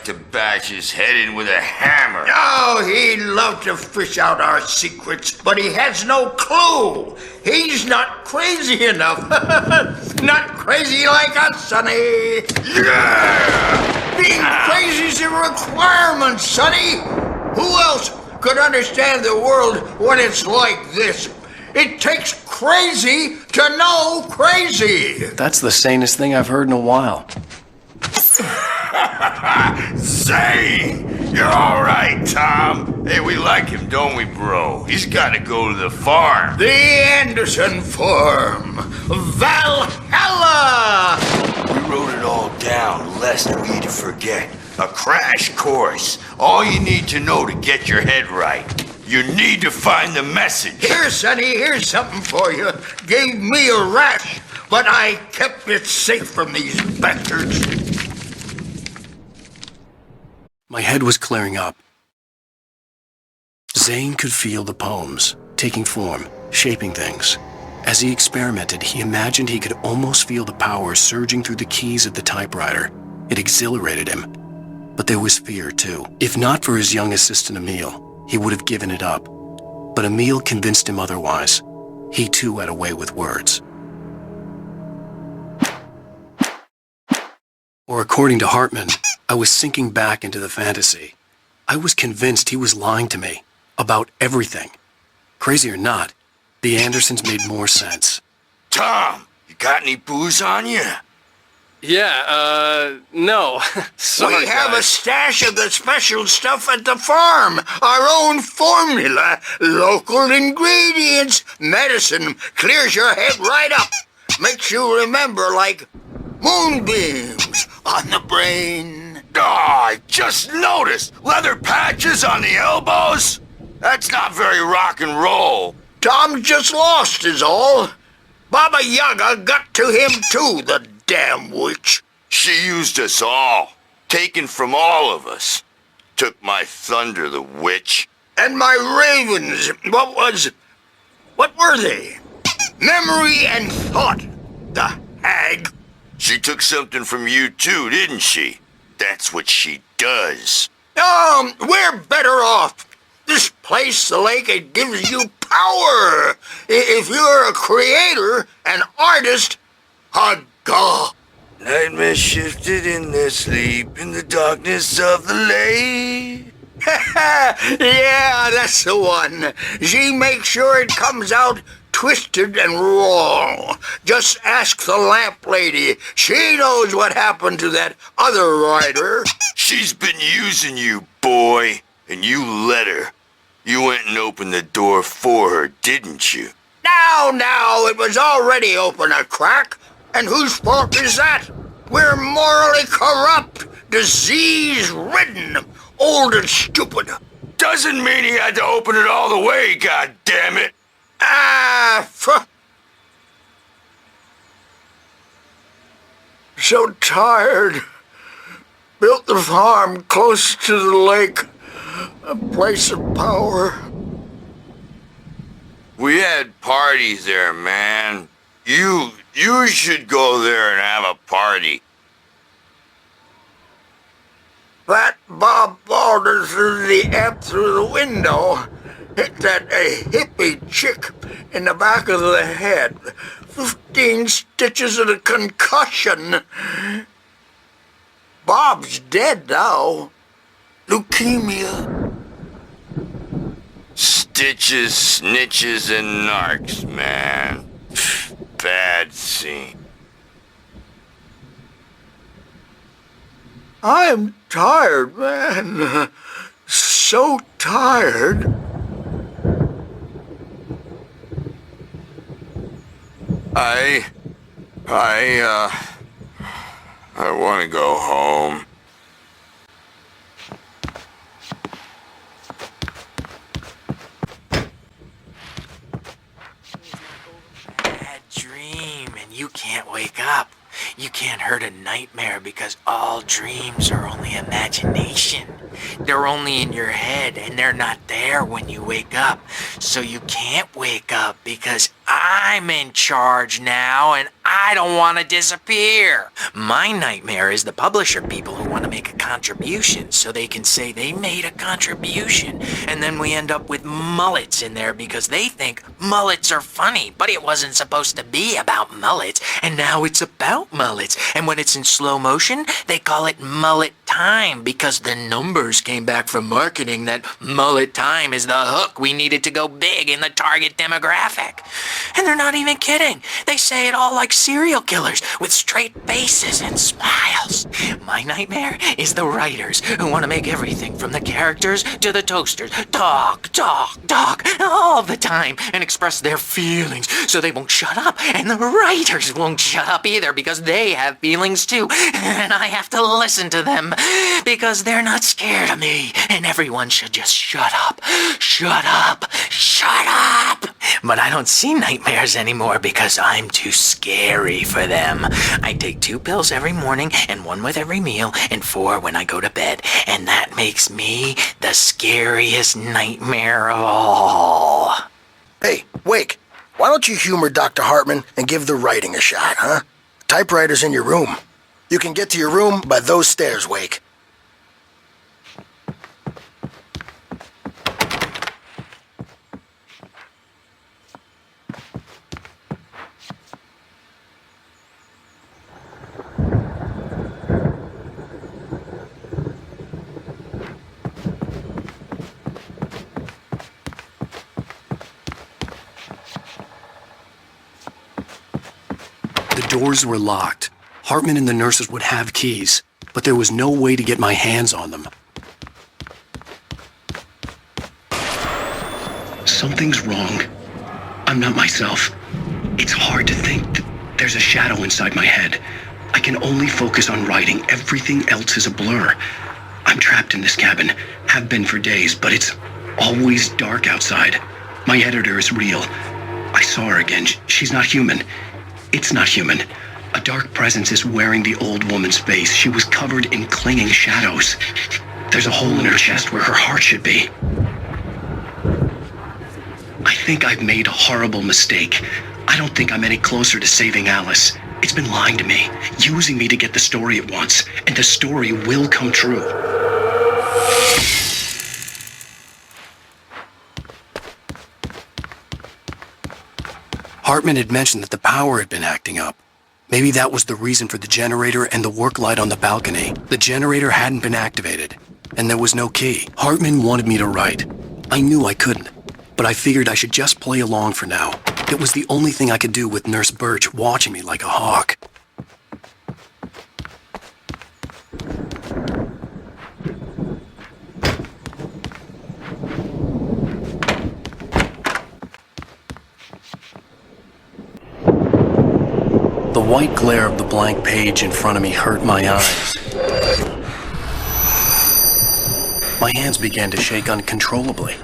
like to bash his head in with a hammer. Oh, he'd love to fish out our secrets, but he has no clue. He's not crazy enough. Not crazy like us, Sonny. Yeah! Being crazy's a requirement, Sonny. Who else could understand the world when it's like this? It takes crazy to know crazy. That's the sanest thing I've heard in a while. Say, you're all right, Tom. Hey, we like him, don't we, bro? He's got to go to the farm. The Anderson Farm. Valhalla! We wrote it all down, lest we to forget. A crash course. All you need to know to get your head right. You need to find the message. Here, Sonny, here's something for you. Gave me a rash, but I kept it safe from these bastards. My head was clearing up. Zane could feel the poems, taking form, shaping things. As he experimented, he imagined he could almost feel the power surging through the keys of the typewriter. It exhilarated him. But there was fear, too. If not for his young assistant, Emil, he would have given it up. But Emil convinced him otherwise. He, too, had a way with words. Or according to Hartman, I was sinking back into the fantasy. I was convinced he was lying to me about everything. Crazy or not, the Andersons made more sense. Tom, you got any booze on you? Yeah, no. Sorry, we have a guys. stash of the special stuff at the farm. Our own formula. Local ingredients. Medicine clears your head right up. Makes you remember like moonbeams on the brain. Oh, I just noticed. Leather patches on the elbows? That's not very rock and roll. Tom just lost is all. Baba Yaga got to him too, the damn witch. She used us all. Taken from all of us. Took my thunder, the witch. And my ravens. What were they? Memory and thought. The hag. She took something from you too, didn't she? That's what she does. We're better off. This place, the lake, it gives you power. If you're a creator, an artist, a god. Nightmare shifted in their sleep in the darkness of the lake. Yeah, that's the one. She makes sure it comes out twisted and wrong. Just ask the lamp lady. She knows what happened to that other writer. She's been using you, boy, and you let her. You went and opened the door for her, didn't you? Now, it was already open a crack. And whose fault is that? We're morally corrupt, disease-ridden, old and stupid. Doesn't mean he had to open it all the way, goddammit. So tired. Built the farm close to the lake. A place of power. We had parties there, man. You should go there and have a party. That Bob Balder threw the amp through the window. Hit that hippie chick in the back of the head. 15 stitches and a concussion. Bob's dead now. Leukemia. Stitches, snitches, and narcs, man. Bad scene. I'm tired, man. So tired. I want to go home. Bad dream, and you can't wake up. You can't hurt a nightmare because all dreams are only imagination. They're only in your head and they're not there when you wake up. So you can't wake up because I'm in charge now and I don't want to disappear. My nightmare is the publisher people who want to make a contribution so they can say they made a contribution. And then we end up with mullets in there because they think mullets are funny. But it wasn't supposed to be about mullets. And now it's about mullets. And when it's in slow motion, they call it mullet time because the numbers came back from marketing that mullet time is the hook we needed to go big in the target demographic. And they're not even kidding. They say it all like serial killers with straight faces and smiles. My nightmare is the writers who want to make everything from the characters to the toasters talk all the time and express their feelings so they won't shut up. And the writers won't shut up either because they have feelings too. And I have to listen to them because they're not scared of me. And everyone should just shut up. Shut up. Shut up. But I don't see nightmares anymore because I'm too scary for them. I take 2 pills every morning and 1 with every meal and 4 when I go to bed. And that makes me the scariest nightmare of all. Hey, Wake, why don't you humor Dr. Hartman and give the writing a shot, huh? Typewriter's in your room. You can get to your room by those stairs, Wake. The doors were locked. Hartman and the nurses would have keys, but there was no way to get my hands on them. Something's wrong. I'm not myself. It's hard to think that there's a shadow inside my head. I can only focus on writing. Everything else is a blur. I'm trapped in this cabin, have been for days, but it's always dark outside. My editor is real. I saw her again. She's not human. It's not human. A dark presence is wearing the old woman's face. She was covered in clinging shadows. There's a hole in her chest where her heart should be. I think I've made a horrible mistake. I don't think I'm any closer to saving Alice. It's been lying to me, using me to get the story it wants, and the story will come true. Hartman had mentioned that the power had been acting up. Maybe that was the reason for the generator and the work light on the balcony. The generator hadn't been activated, and there was no key. Hartman wanted me to write. I knew I couldn't, but I figured I should just play along for now. It was the only thing I could do with Nurse Birch watching me like a hawk. The white glare of the blank page in front of me hurt my eyes. My hands began to shake uncontrollably.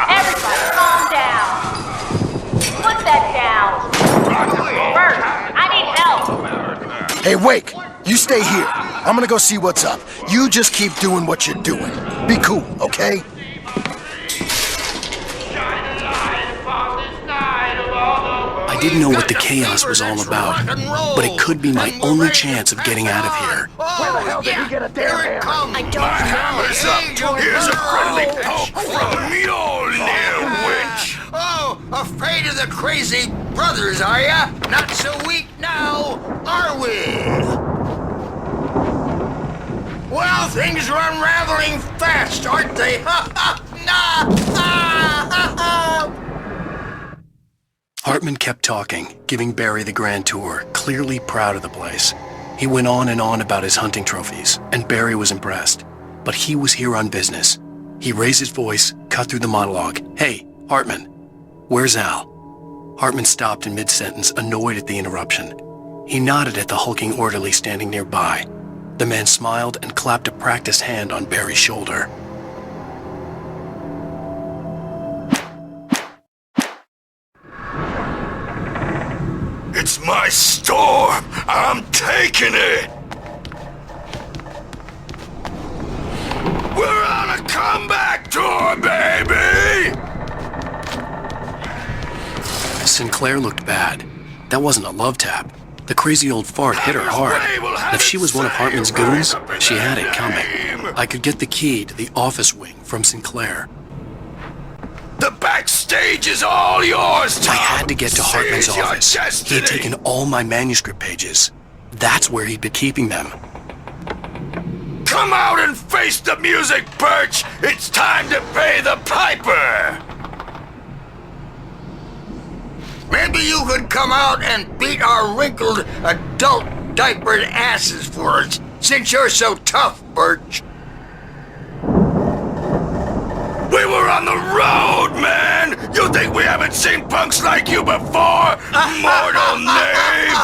Everybody, calm down. Put that down. Bert, I need help. Hey, Wake, you stay here. I'm gonna go see what's up. You just keep doing what you're doing. Be cool, okay? I didn't know what the chaos was all about, but it could be my only chance of getting out of here. Where the hell did he get a damn hammer? I don't know. What's up? Here's a friendly poke from Mjolnir, witch. Oh, afraid of the crazy brothers, are ya? Not so weak now, are we? Well, things are unraveling fast, aren't they? Ha ha! Nah! Ha ha ha! Hartman kept talking, giving Barry the grand tour, clearly proud of the place. He went on and on about his hunting trophies, and Barry was impressed. But he was here on business. He raised his voice, cut through the monologue. Hey, Hartman, where's Al? Hartman stopped in mid-sentence, annoyed at the interruption. He nodded at the hulking orderly standing nearby. The man smiled and clapped a practiced hand on Barry's shoulder. by storm. I'm taking it. We're on a comeback tour, baby! Sinclair looked bad. That wasn't a love tap. The crazy old fart hit her hard. If she was one of Hartman's goons, she had it coming. I could get the key to the office wing from Sinclair. The backstage is all yours, Tom. I had to get to Hartman's Seize your office. He destiny. had taken all my manuscript pages. That's where he'd been keeping them. Come out and face the music, Birch! It's time to pay the piper! Maybe you could come out and beat our wrinkled, adult diapered asses for us, since you're so tough, Birch. We were on the road, man! You think we haven't seen punks like you before? Mortal knave!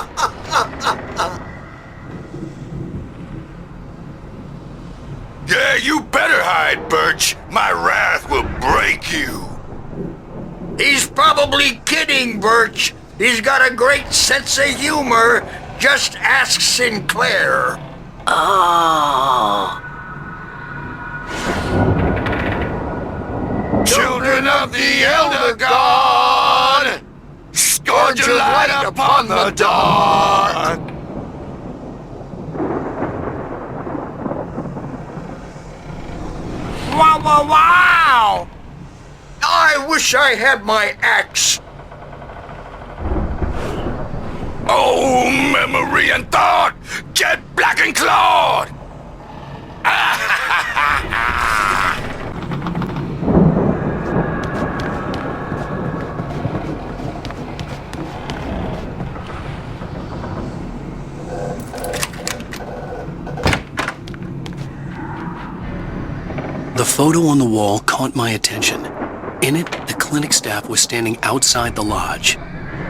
Yeah, you better hide, Birch. My wrath will break you. He's probably kidding, Birch. He's got a great sense of humor. Just ask Sinclair. Oh. Children of the Elder God, scourge your light upon the dark. Wow, wow, wow! I wish I had my axe. Oh, memory and thought, get black and clawed! The photo on the wall caught my attention. In it, the clinic staff was standing outside the lodge.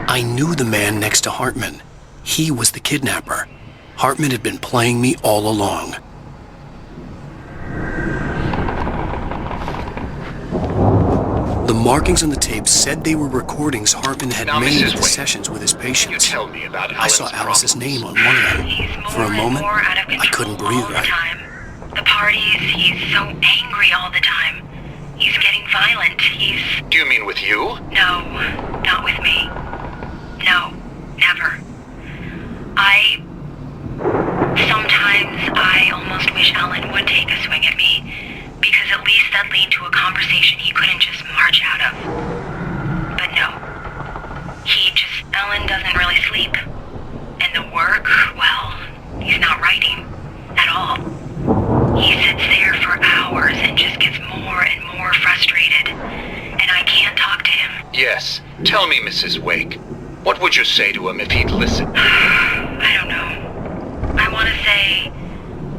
I knew the man next to Hartman. He was the kidnapper. Hartman had been playing me all along. The markings on the tape said they were recordings Hartman had made at the sessions with his patients. Tell me about I saw Alice's name on one of them. For a moment, I couldn't breathe right. The parties, he's so angry all the time. He's getting violent. Do you mean with you? No, not with me. No, never. Sometimes I almost wish Alan would take a swing at me, because at least that lead to a conversation he couldn't just march out of. But no. Alan doesn't really sleep. And the work, well, he's not writing at all. He sits there for hours and just gets more and more frustrated. And I can't talk to him. Yes. Tell me, Mrs. Wake. What would you say to him if he'd listen? I don't know. I want to say,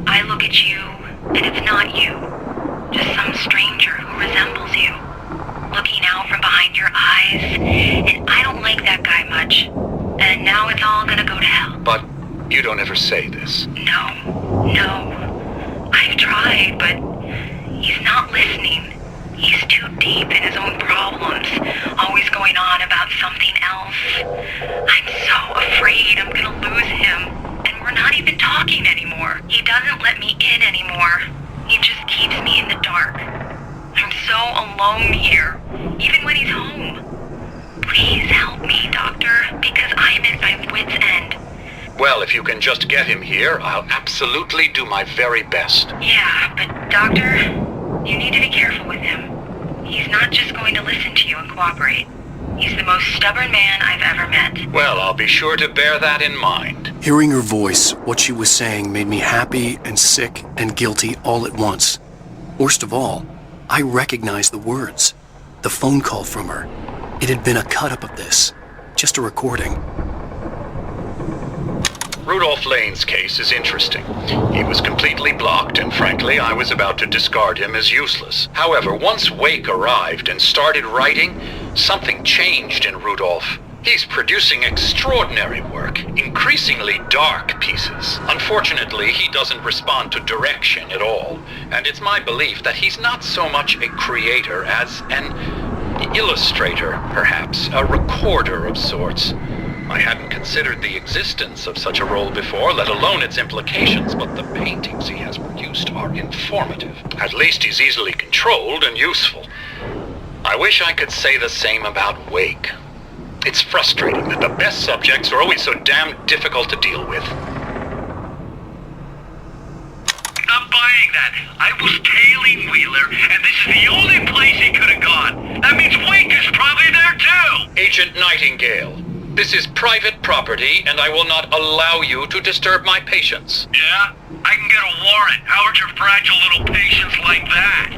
I look at you, and it's not you. Just some stranger who resembles you. Looking out from behind your eyes, and I don't like that guy much. And now it's all gonna go to hell. But you don't ever say this. No. I've tried, but he's not listening. He's too deep in his own problems, always going on about something else. I'm so afraid I'm gonna lose him, and we're not even talking anymore. He doesn't let me in anymore. He just keeps me in the dark. I'm so alone here, even when he's home. Please help me, Doctor, because I'm at my wit's end. Well, if you can just get him here, I'll absolutely do my very best. Yeah, but Doctor, you need to be careful with him. He's not just going to listen to you and cooperate. He's the most stubborn man I've ever met. Well, I'll be sure to bear that in mind. Hearing her voice, what she was saying made me happy and sick and guilty all at once. Worst of all, I recognized the words. The phone call from her. It had been a cut-up of this. Just a recording. Rudolph Lane's case is interesting. He was completely blocked, and frankly, I was about to discard him as useless. However, once Wake arrived and started writing, something changed in Rudolph. He's producing extraordinary work, increasingly dark pieces. Unfortunately, he doesn't respond to direction at all, and it's my belief that he's not so much a creator as an illustrator, perhaps, a recorder of sorts. I hadn't considered the existence of such a role before, let alone its implications, but the paintings he has produced are informative. At least he's easily controlled and useful. I wish I could say the same about Wake. It's frustrating that the best subjects are always so damn difficult to deal with. Not buying that. I was tailing Wheeler, and this is the only place he could have gone. That means Wake is probably there too! Agent Nightingale, this is private property, and I will not allow you to disturb my patients. Yeah? I can get a warrant. How would your fragile little patients like that?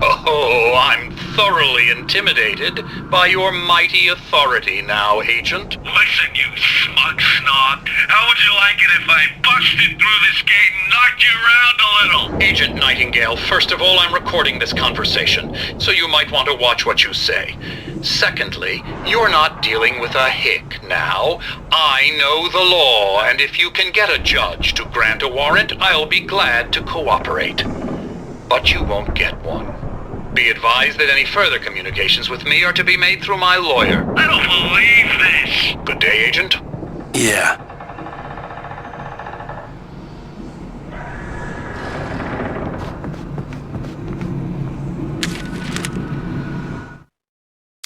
Oh, I'm thoroughly intimidated by your mighty authority now, Agent. Listen, you smug snob. How would you like it if I busted through this gate and knocked you around a little? Agent Nightingale, first of all, I'm recording this conversation, so you might want to watch what you say. Secondly, you're not dealing with a hick now. I know the law, and if you can get a judge to grant a warrant, I'll be glad to cooperate. But you won't get one. Be advised that any further communications with me are to be made through my lawyer. I don't believe this. Good day, Agent. Yeah.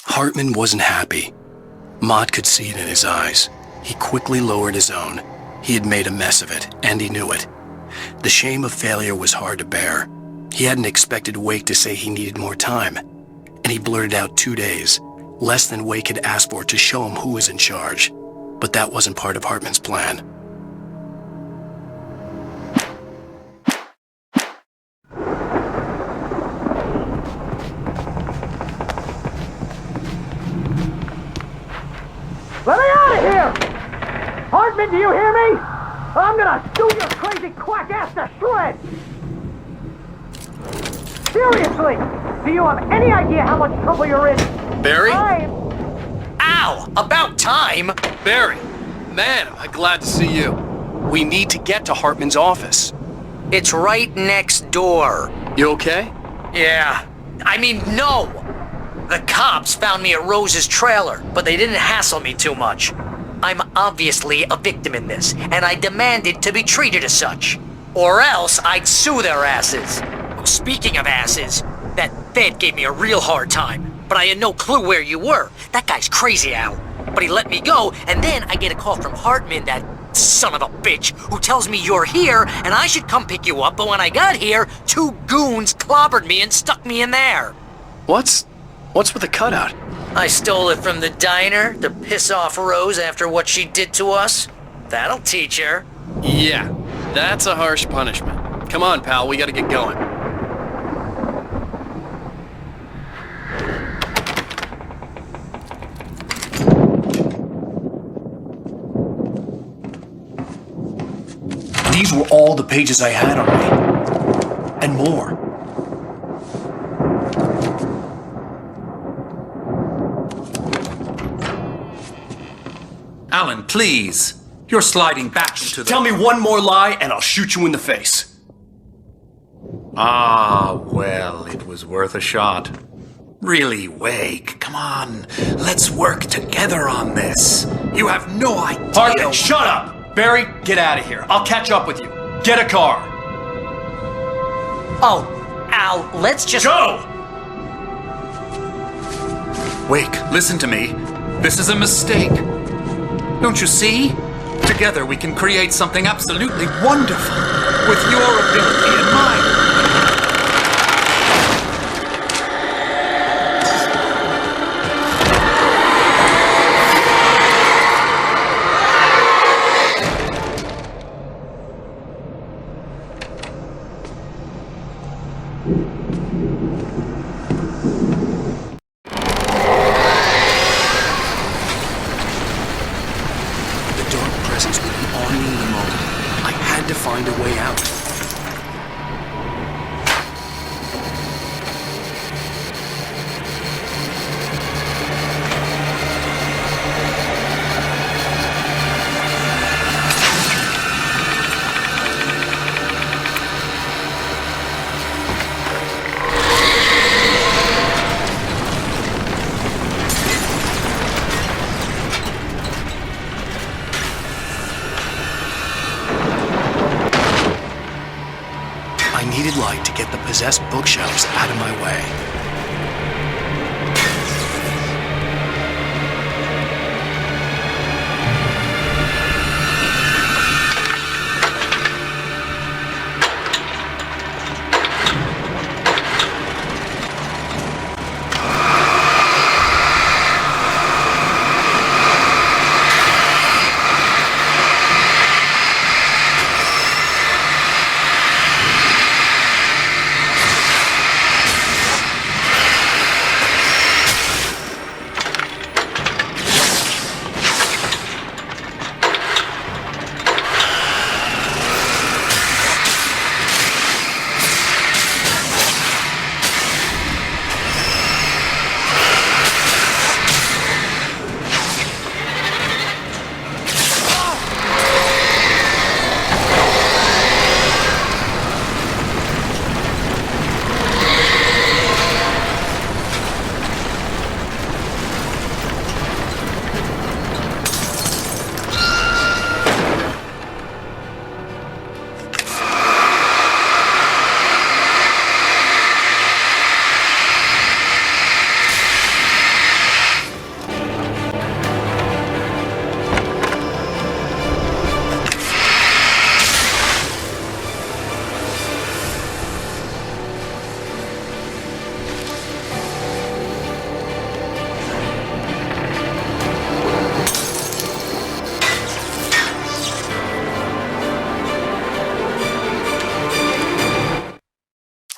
Hartman wasn't happy. Mott could see it in his eyes. He quickly lowered his own. He had made a mess of it, and he knew it. The shame of failure was hard to bear. He hadn't expected Wake to say he needed more time, and he blurted out 2 days, less than Wake had asked for to show him who was in charge. But that wasn't part of Hartman's plan. Let me out of here! Hartman, do you hear me? I'm gonna shoot your crazy quack ass to shreds! Seriously! Do you have any idea how much trouble you're in? Barry? Ow! About time! Barry! Man, am I glad to see you. We need to get to Hartman's office. It's right next door. You okay? Yeah. I mean, no! The cops found me at Rose's trailer, but they didn't hassle me too much. I'm obviously a victim in this, and I demanded to be treated as such. Or else I'd sue their asses. Speaking of asses, that Fed gave me a real hard time, but I had no clue where you were. That guy's crazy, Al. But he let me go, and then I get a call from Hartman, that son of a bitch, who tells me you're here, and I should come pick you up, but when I got here, 2 goons clobbered me and stuck me in there. What's with the cutout? I stole it from the diner to piss off Rose after what she did to us. That'll teach her. Yeah, that's a harsh punishment. Come on, pal, we gotta get going. These were all the pages I had on me. And more. Alan, please. You're sliding back into the... Tell me one more lie and I'll shoot you in the face. Ah, well, it was worth a shot. Really, Wake, come on. Let's work together on this. You have no idea... Hartman, shut up! Barry, get out of here. I'll catch up with you. Get a car. Oh, Al, let's just... Go! Wake, listen to me. This is a mistake. Don't you see? Together we can create something absolutely wonderful. With your ability and mine. Find a way out. glass bookshelves out of my way.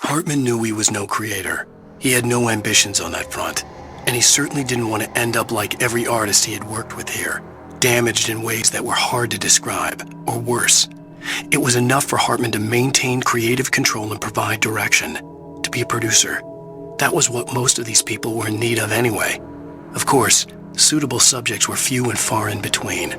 Hartman knew he was no creator. He had no ambitions on that front, and he certainly didn't want to end up like every artist he had worked with here, damaged in ways that were hard to describe, or worse. It was enough for Hartman to maintain creative control and provide direction, to be a producer. That was what most of these people were in need of anyway. Of course, suitable subjects were few and far in between.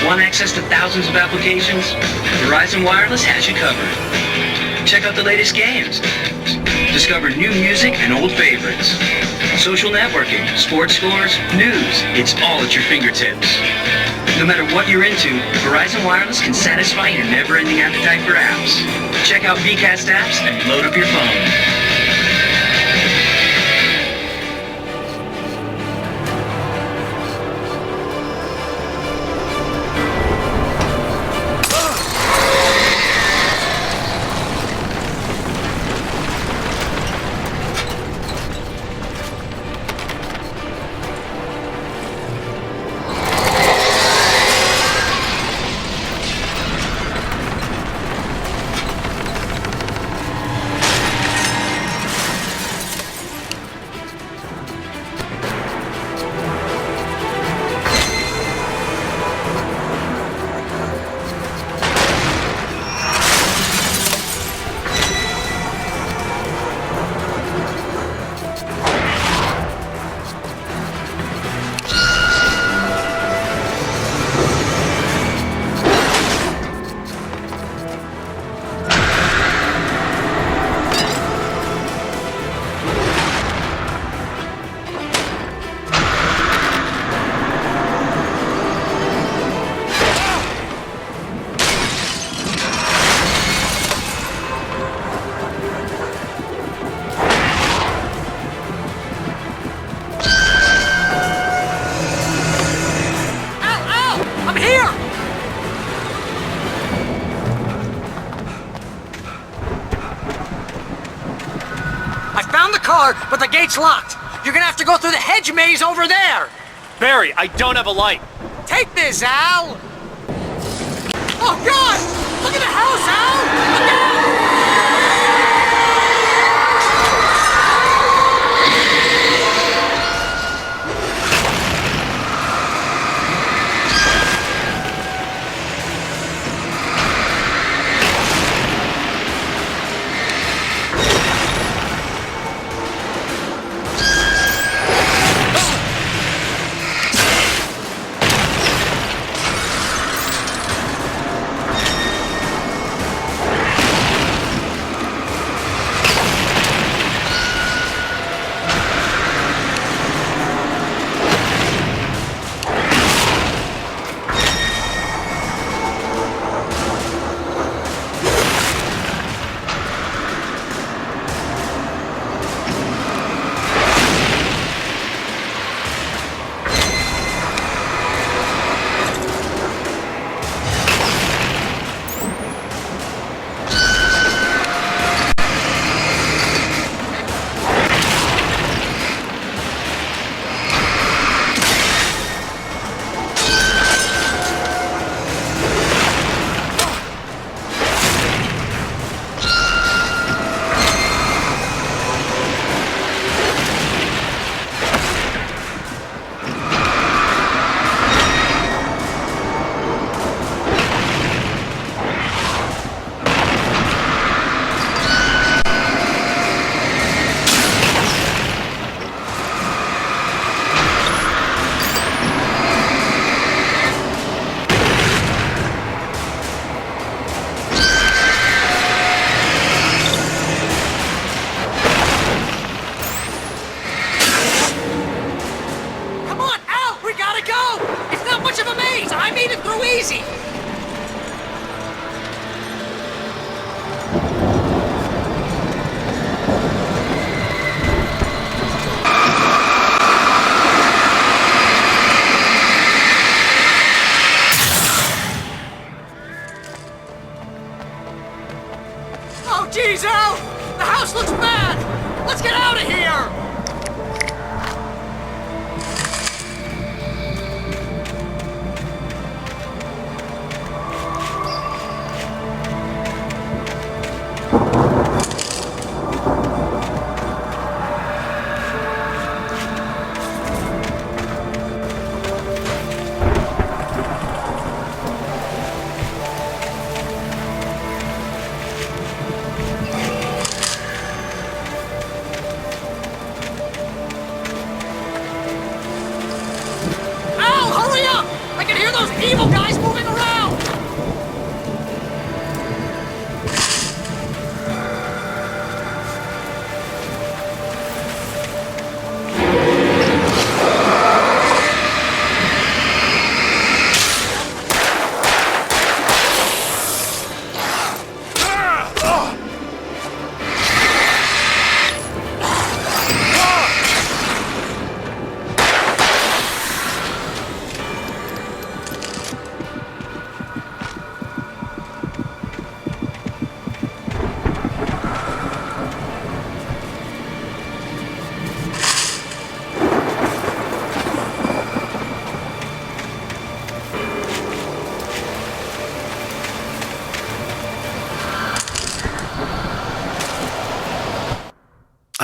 Want access to thousands of applications? Verizon Wireless has you covered. Check out the latest games. Discover new music and old favorites. Social networking, sports scores, news. It's all at your fingertips. No matter what you're into, Verizon Wireless can satisfy your never-ending appetite for apps. Check out VCast apps and load up your phone. But the gate's locked. You're gonna have to go through the hedge maze over there. Barry, I don't have a light. Take this, Al. Oh, God! Look at the house, Al! Look out!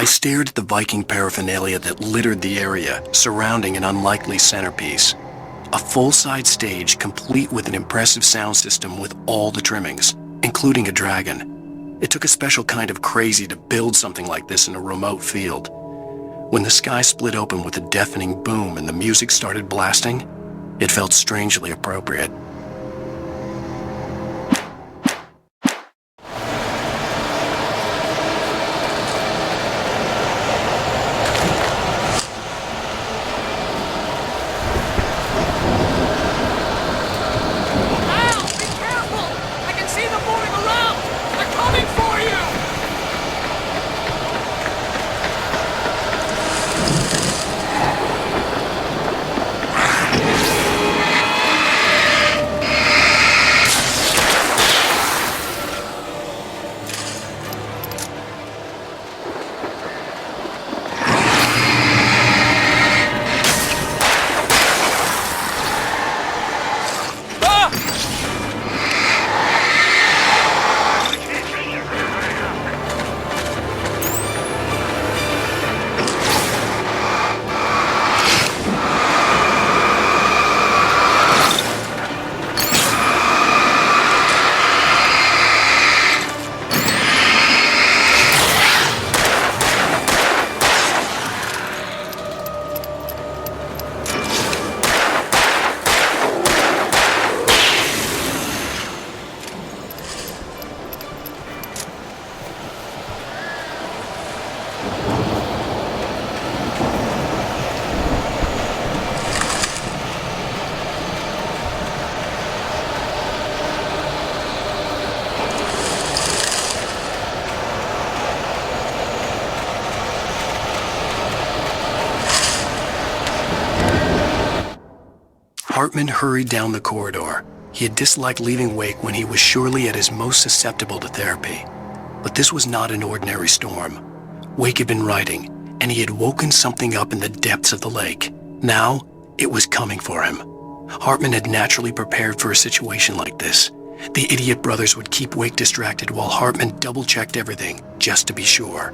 I stared at the Viking paraphernalia that littered the area, surrounding an unlikely centerpiece. A full-size stage complete with an impressive sound system with all the trimmings, including a dragon. It took a special kind of crazy to build something like this in a remote field. When the sky split open with a deafening boom and the music started blasting, it felt strangely appropriate. Hartman hurried down the corridor. He had disliked leaving Wake when he was surely at his most susceptible to therapy. But this was not an ordinary storm. Wake had been writing, and he had woken something up in the depths of the lake. Now, it was coming for him. Hartman had naturally prepared for a situation like this. The idiot brothers would keep Wake distracted while Hartman double-checked everything, just to be sure.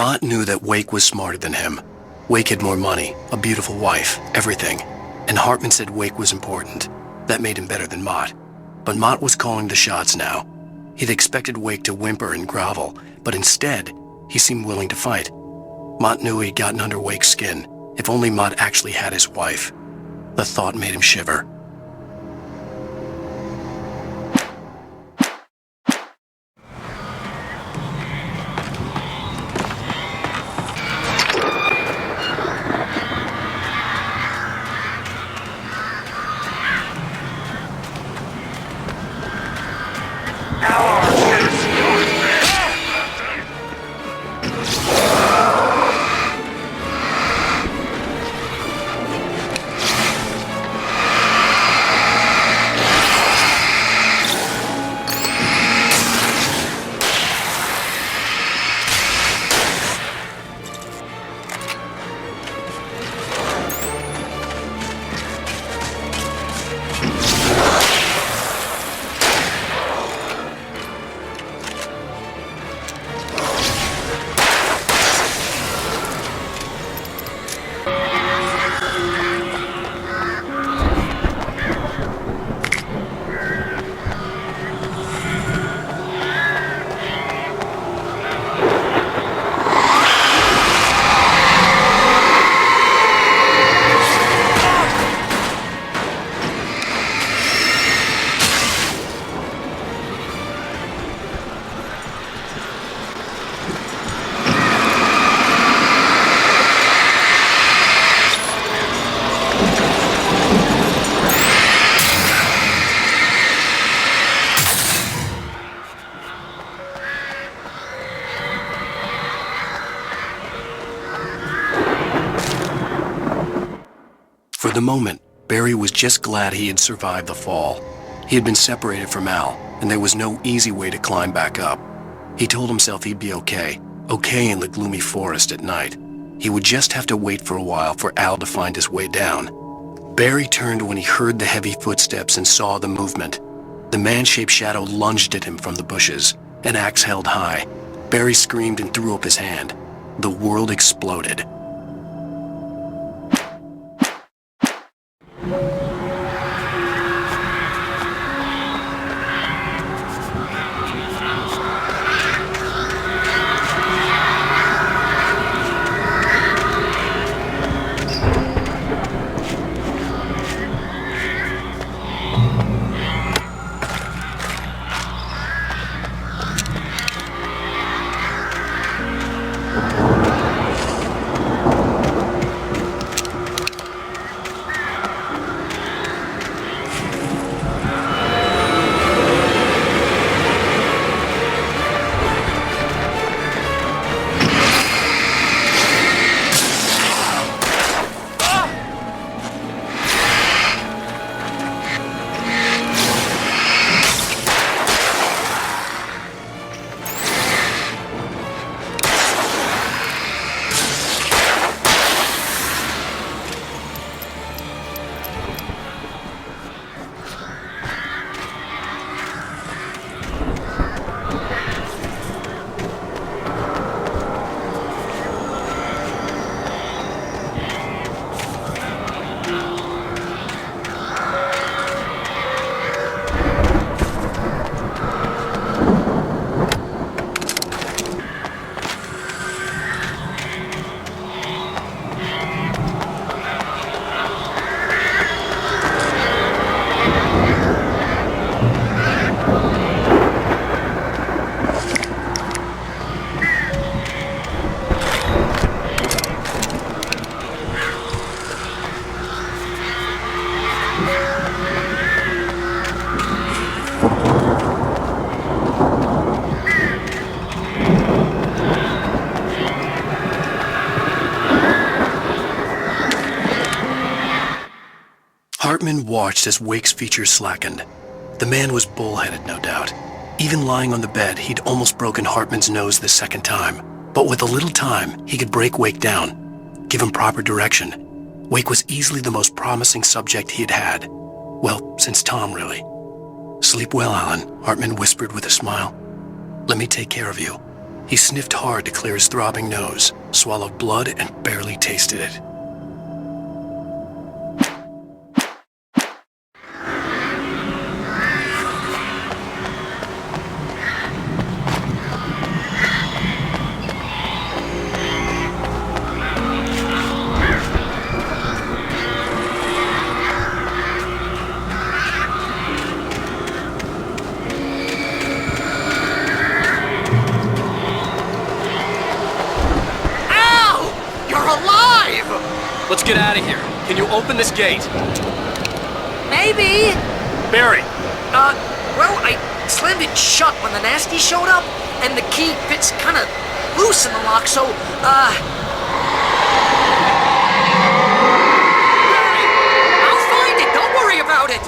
Mott knew that Wake was smarter than him. Wake had more money, a beautiful wife, everything. And Hartman said Wake was important. That made him better than Mott. But Mott was calling the shots now. He'd expected Wake to whimper and grovel, but instead, he seemed willing to fight. Mott knew he'd gotten under Wake's skin. If only Mott actually had his wife. The thought made him shiver. For the moment, Barry was just glad he had survived the fall. He had been separated from Al, and there was no easy way to climb back up. He told himself he'd be okay in the gloomy forest at night. He would just have to wait for a while for Al to find his way down. Barry turned when he heard the heavy footsteps and saw the movement. The man-shaped shadow lunged at him from the bushes, an axe held high. Barry screamed and threw up his hand. The world exploded. Hartman watched as Wake's features slackened. The man was bullheaded, no doubt. Even lying on the bed, he'd almost broken Hartman's nose the second time. But with a little time, he could break Wake down, give him proper direction. Wake was easily the most promising subject he had had. Well, since Tom, really. "Sleep well, Alan," Hartman whispered with a smile. "Let me take care of you." He sniffed hard to clear his throbbing nose, swallowed blood, and barely tasted it. Let's get out of here. Can you open this gate? Maybe. Barry! Well, I slammed it shut when the nasty showed up, and the key fits kind of loose in the lock, so, Barry, I'll find it. Don't worry about it.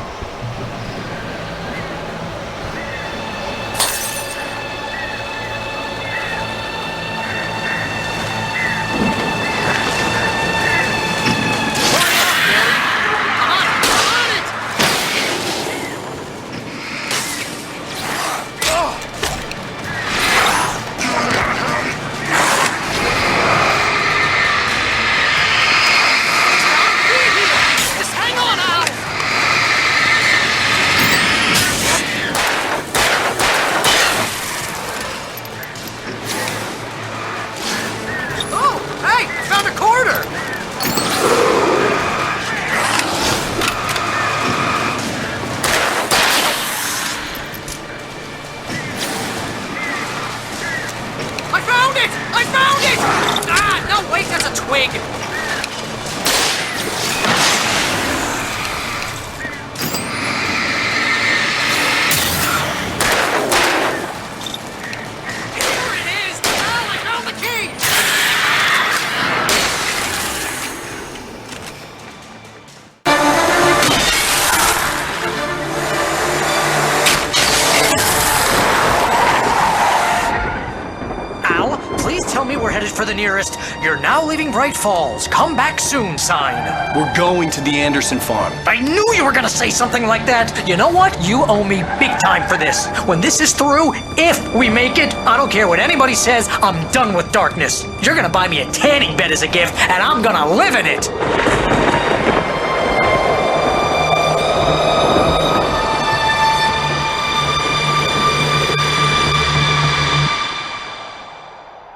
For the nearest, "You're now leaving Bright Falls. Come back soon" sign. We're going to the Anderson farm. I knew you were gonna say something like that. You know what? You owe me big time for this. When this is through, if we make it, I don't care what anybody says, I'm done with darkness. You're gonna buy me a tanning bed as a gift, and I'm gonna live in it.